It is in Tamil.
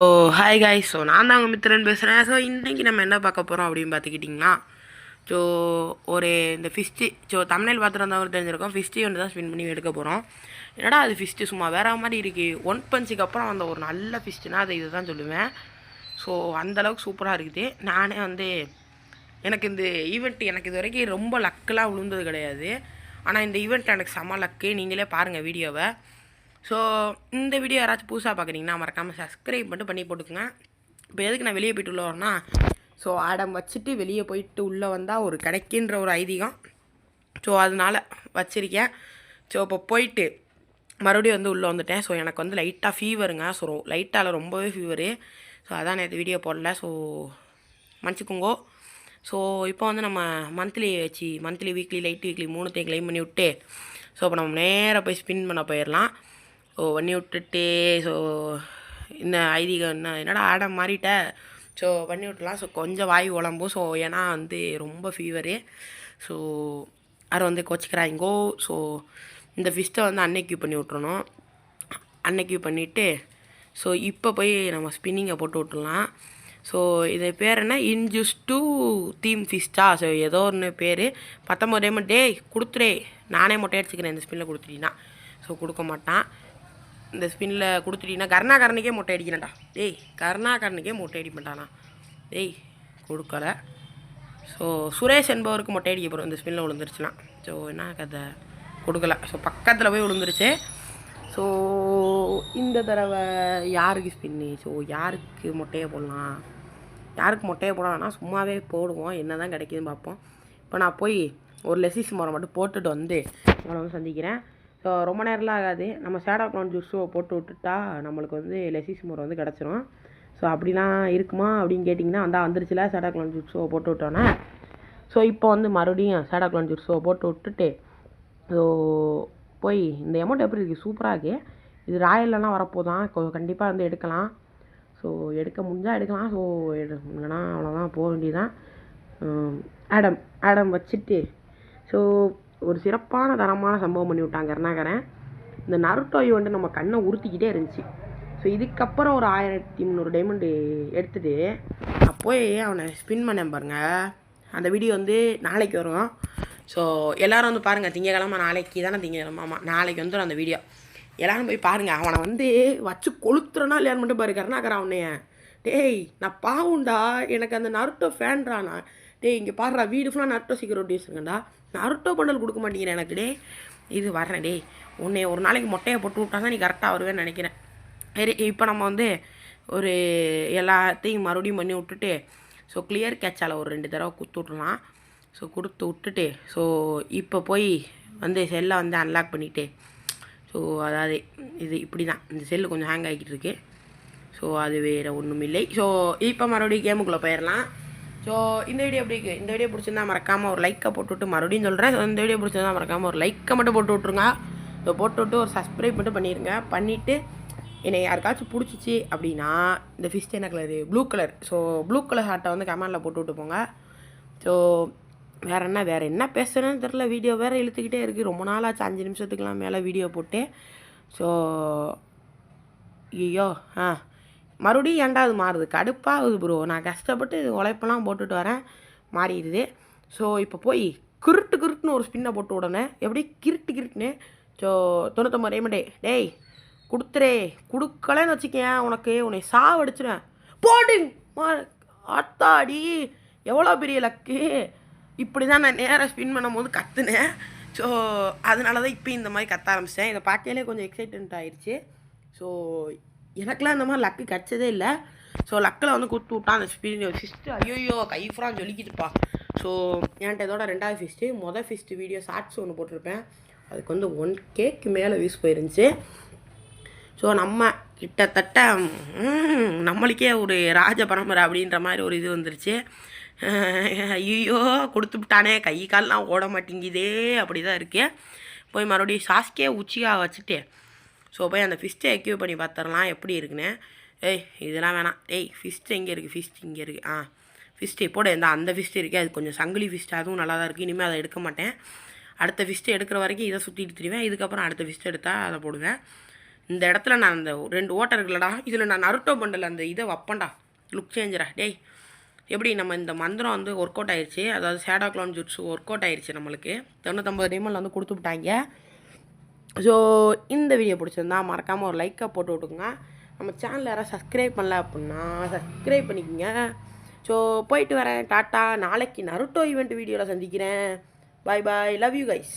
ஓ ஹாய் காய்ஸ். ஸோ நான் தான் உங்கள் மித்திரன் பேசுகிறேன். ஸோ இன்றைக்கி நம்ம என்ன பார்க்க போகிறோம் அப்படின்னு பார்த்துக்கிட்டிங்கன்னா, ஸோ ஒரு இந்த ஃபிஷ்ட்டு தமிழில் பார்த்துருந்தவங்க தெரிஞ்சிருக்கோம். ஃபிஷ்டி வந்து தான் ஸ்பின் பண்ணி எடுக்க போகிறோம். என்னடா அது ஃபிஷ்ட்டு சும்மா வேறு மாதிரி இருக்குது. ஒன் பஞ்சுக்கு அப்புறம் அந்த ஒரு நல்ல ஃபிஷ்ட்டுனா அதை இது தான் சொல்லுவேன். ஸோ அந்தளவுக்கு சூப்பராக இருக்குது. நானே வந்து எனக்கு இந்த ஈவெண்ட் எனக்கு இது வரைக்கும் ரொம்ப லக்கெலாம் விழுந்தது கிடையாது. ஆனால் இந்த ஈவெண்ட் எனக்கு செம்ம லக்கு. நீங்களே பாருங்கள் வீடியோவை. ஸோ இந்த வீடியோ யாராச்சும் புதுசாக பார்க்குறீங்கன்னா மறக்காமல் சப்ஸ்கிரைப் மட்டும் பண்ணி போட்டுக்கோங்க. இப்போ எதுக்கு நான் வெளியே போய்ட்டு உள்ள வரேன்னா, ஸோ ஆடம் வச்சுட்டு வெளியே போயிட்டு உள்ளே வந்தால் ஒரு கிடைக்கின்ற ஒரு ஐதீகம். ஸோ அதனால் வச்சுருக்கேன். ஸோ இப்போ போயிட்டு மறுபடியும் வந்து உள்ளே வந்துட்டேன். ஸோ எனக்கு வந்து லைட்டாக ஃபீவருங்க. ஸோ லைட்டால் ரொம்பவே ஃபீவரு. ஸோ அதான் நேற்று வீடியோ போடல. ஸோ மன்னிச்சுக்கோங்கோ. ஸோ இப்போ வந்து நம்ம மந்த்லி வீக்லி லைட் வீக்லி 3த்தையும் க்ளைம் பண்ணி விட்டு, ஸோ இப்போ நம்ம நேராக போய் ஸ்பின் பண்ண போயிடலாம். ஸோ பண்ணி விட்டுட்டு, ஸோ இந்த ஐதீகம் என்னடா ஆடம் மாறிட்ட. ஸோ பண்ணி விட்டுலாம். ஸோ கொஞ்சம் வாய் உடம்பும். ஸோ ஏன்னா வந்து ரொம்ப ஃபீவரு. ஸோ யாரும் வந்து கோச்சிக்கிறாங்கோ. ஸோ இந்த ஃபிஷ்ட்டை வந்து அன்னைக்கு பண்ணி விட்றணும். அன்னைக்கு பண்ணிவிட்டு ஸோ இப்போ போய் நம்ம ஸ்பின்னிங்கை போட்டு விட்டுலாம். ஸோ இது பேர் என்ன, இன்ஜூஸ் டூ தீம் ஃபிஷ்டா. ஸோ ஏதோ ஒன்று பேர். 19 டைமண்ட். டேய் கொடுத்துடே, நானே மொட்டை அடிச்சுக்கிறேன் இந்த ஸ்பின்னில் கொடுத்துட்டீங்கன்னா. ஸோ கொடுக்க மாட்டான். இந்த ஸ்பின்னில் கொடுத்துட்டீங்கன்னா கருணாகரனுக்கே மொட்டை அடிக்கிறேன்டா. டேய் கருணாகரனுக்கே மொட்டை அடிக்க மாட்டானா. டேய் கொடுக்கலை. ஸோ சுரேஷ் என்பவருக்கு மொட்டை அடிக்க போகிறோம் இந்த ஸ்பின்னில் விழுந்துருச்சுன்னா. ஸோ என்ன கதை, கொடுக்கல. ஸோ பக்கத்தில் போய் விழுந்துருச்சு. ஸோ இந்த தடவை யாருக்கு ஸ்பின்னு, ஸோ யாருக்கு மொட்டையை போடலாம், யாருக்கு மொட்டையை போடலாம்னா சும்மாவே போடுவோம், என்ன தான் கிடைக்குதுன்னு பார்ப்போம். இப்போ நான் போய் ஒரு லெசிஸ் மரம் மட்டும் போட்டுட்டு வந்து உங்களை வந்து சந்திக்கிறேன். ஸோ ரொம்ப நேரம்லாம் ஆகாது. நம்ம ஷேடோ க்ளோன் ஜூஸோ போட்டு விட்டுட்டா நம்மளுக்கு வந்து லெசிஸ் மரம் வந்து கிடச்சிரும். ஸோ அப்படிலாம் இருக்குமா அப்படின்னு கேட்டிங்கன்னா வந்துருச்சுல ஷேடோ க்ளோன் ஜூஸோ போட்டு விட்டோன்னே. ஸோ இப்போ வந்து மறுபடியும் ஷேடோ க்ளோன் ஜூஸோ போட்டு விட்டுட்டு, ஸோ போய் இந்த அமௌண்ட் எப்படி இருக்குது, சூப்பராக இருக்குது. இது ராயல்லாம் வரப்போதான். கண்டிப்பாக வந்து எடுக்கலாம். ஸோ எடுக்க முடிஞ்சால் எடுக்கலாம். ஸோ இல்லைனா அவ்வளோதான், போக வேண்டியதான். ஆடம் வச்சுட்டு ஸோ ஒரு சிறப்பான தரமான சம்பவம் பண்ணி விட்டாங்க கருணாகரன். இந்த நருட்டோ வந்து நம்ம கண்ணை உறுத்திக்கிட்டே இருந்துச்சு. ஸோ இதுக்கப்புறம் ஒரு 1300 டைமண்டு எடுத்துகிட்டு நான் போய் அவனை ஸ்பின் பண்ணேன் பாருங்கள். அந்த வீடியோ வந்து நாளைக்கு வரும். ஸோ எல்லோரும் வந்து பாருங்கள். திங்கக்கிழமை நாளைக்கு தானே, திங்கக்கிழமை ஆமாம் நாளைக்கு வந்துடும் அந்த வீடியோ. எல்லோரும் போய் பாருங்கள். அவனை வந்து வச்சு கொளுத்துறனா இல்லையான்னு மட்டும் பாரு கருணாகரன் அவனைய. டேய் நான் பாவுண்டா, எனக்கு அந்த நருட்டோ ஃபேன்றானா. டேய் இங்கே பாடுறா, வீடு ஃபுல்லாக நருட்டோ சீக்கிரம் வச்சுருக்கேன்டா. நருட்டோ பண்டல் கொடுக்க மாட்டேங்கிறேன் எனக்கு. டே இது வர்றேன். டேய் உன்னை ஒரு நாளைக்கு மொட்டையை போட்டு விட்டா தான் நீ கரெக்டாக வருவேன்னு நினைக்கிறேன். சரி இப்போ நம்ம வந்து ஒரு எல்லாத்தையும் மறுபடியும் பண்ணி விட்டுட்டு, ஸோ கிளியர் கேட்சால் ஒரு 2 தடவை கொடுத்து விட்றலாம். ஸோ கொடுத்து விட்டுட்டு, ஸோ இப்போ போய் வந்து செல்லை வந்து அன்லாக் பண்ணிவிட்டு, ஸோ அதாவது இது இப்படி தான், இந்த செல்லு கொஞ்சம் ஹேங் ஆகிக்கிட்டு இருக்கு. ஸோ அது வேறு ஒன்றும் இல்லை. ஸோ இப்போ மறுபடியும் கேமுக்குள்ளே போயிடலாம். ஸோ இந்த வீடியோ எப்படி இருக்குது, இந்த வீடியோ பிடிச்சிருந்தா மறக்காமல் ஒரு லைக்கை போட்டு விட்டு, மறுபடியும் சொல்கிறேன், ஸோ இந்த வீடியோ பிடிச்சிருந்தா மறக்காமல் ஒரு லைக்கை மட்டும் போட்டு விட்ருங்க. ஸோ போட்டு விட்டு ஒரு சப்ஸ்கிரைப் மட்டும் பண்ணிடுங்க. பண்ணிவிட்டு என்னை யாருக்காச்சும் பிடிச்சிச்சு அப்படின்னா இந்த ஃபிஷ் என்ன colour, blue colour. So blue colour ஹார்ட்டை வந்து கமெண்டில் போட்டு விட்டு போங்க. ஸோ வேறு என்ன பேசுகிறேன்னு தெரில. வீடியோ வேறு இழுத்துக்கிட்டே இருக்குது. ரொம்ப நாள் ஆச்சு 5 நிமிஷத்துக்குலாம் மேலே வீடியோ போட்டு. ஸோ ஐயோ மறுபடியும் ஏன்டா அது மாறுது, கடுப்பாகுது ப்ரோ. நான் கஷ்டப்பட்டு உழைப்பெல்லாம் போட்டுட்டு வரேன், மாறிடுது. ஸோ இப்போ போய் கிருட்டுன்னு ஒரு ஸ்பின்னை போட்டு உடனே எப்படி கிருட்டுன்னு. ஸோ 99 டைமண்டே. டேய் கொடுத்துறே, கொடுக்கலன்னு வச்சுக்கேன் உன்னை சாவடிச்சிடுவேன். போடுங் ஆத்தாடி, எவ்வளோ பெரிய லக்கு. இப்படி தான் நான் நேராக ஸ்பின் பண்ணும் போது கற்றுனேன். ஸோ அதனால தான் இப்போ இந்த மாதிரி கற்ற ஆரம்பித்தேன். இதை பார்க்கலே கொஞ்சம் எக்ஸைட்மெண்ட் ஆகிடுச்சு. ஸோ எனக்குலாம் இந்த மாதிரி லக்கு கிடச்சதே இல்லை. ஸோ லக்கில் வந்து கொடுத்து விட்டான் அந்த ஸ்பின் ஃபிஸ்ட்டு. ஐயோ கை ஃப்ரான் ஜொலிக்குதுப்பா. ஸோ என்கிட்ட இதோட 2வது ஃபிஸ்ட்டு ஃபிஸ்ட்டு வீடியோ ஷார்ட்ஸ் ஒன்று போட்டிருப்பேன். அதுக்கு வந்து 1Kக்கு மேலே வியூஸ் போயிருந்துச்சு. ஸோ நம்ம கிட்டத்தட்ட நம்மளுக்கே ஒரு ராஜ பரம்பரை அப்படின்ற மாதிரி ஒரு இது வந்துருச்சு. ஐயோ கொடுத்து விட்டானே, கை கால்லாம் ஓட மாட்டேங்குதே, அப்படி தான் இருக்கே. போய் மறுபடியும் சாஸ்கே உச்சியாக வச்சுட்டு, ஸோ போய் அந்த ஃபிஷ்ட்டை எக்யூ பண்ணி பார்த்துடலாம் எப்படி இருக்குன்னு. இதெல்லாம் வேணாம். ஃபிஷ்ட்டு எங்கே இருக்குது, ஃபிஷ்ட் இங்கே இருக்குது. ஃபிஷ்ட்டு போட அந்த ஃபிஷ்ட்டு இருக்குது. அது கொஞ்சம் சங்கிலி ஃபிஷ்ட்டு, அதுவும் நல்லா தான் இருக்குது. இனிமேல் அதை எடுக்க மாட்டேன். அடுத்த ஃபிஷ்ட்டு எடுக்கிற வரைக்கும் இதை சுற்றிட்டு திரிவேன். இதுக்கப்புறம் அடுத்த ஃபிஷ்ட்டு எடுத்தால் அதை போடுவேன். இந்த இடத்துல நான் அந்த 2 ஓட்டை இருக்குல்லடா, இதில் நான் நருட்டோ பண்டில் அந்த இதை வைப்பேன்டா, லுக் சேஞ்சரா. டேய் எப்படி நம்ம இந்த மந்திரம் வந்து ஒர்க் அவுட் ஆயிடுச்சு, அதாவது shadow clone jutsu work out ஆயிடுச்சு நம்மளுக்கு. 950 டைமண்டில் வந்து கொடுத்து விட்டாங்க. ஸோ இந்த வீடியோ பிடிச்சிருந்தா மறக்காமல் ஒரு லைக்கை போட்டு விட்டுக்குங்க. நம்ம சேனலில் யாராவது சப்ஸ்கிரைப் பண்ணல அப்படின்னா சப்ஸ்கிரைப் பண்ணிக்கோங்க. ஸோ போயிட்டு வரேன், டாட்டா. நாளைக்கு நருட்டோ ஈவெண்ட் வீடியோவில் சந்திக்கிறேன். பாய் பாய், லவ் யூ கைஸ்.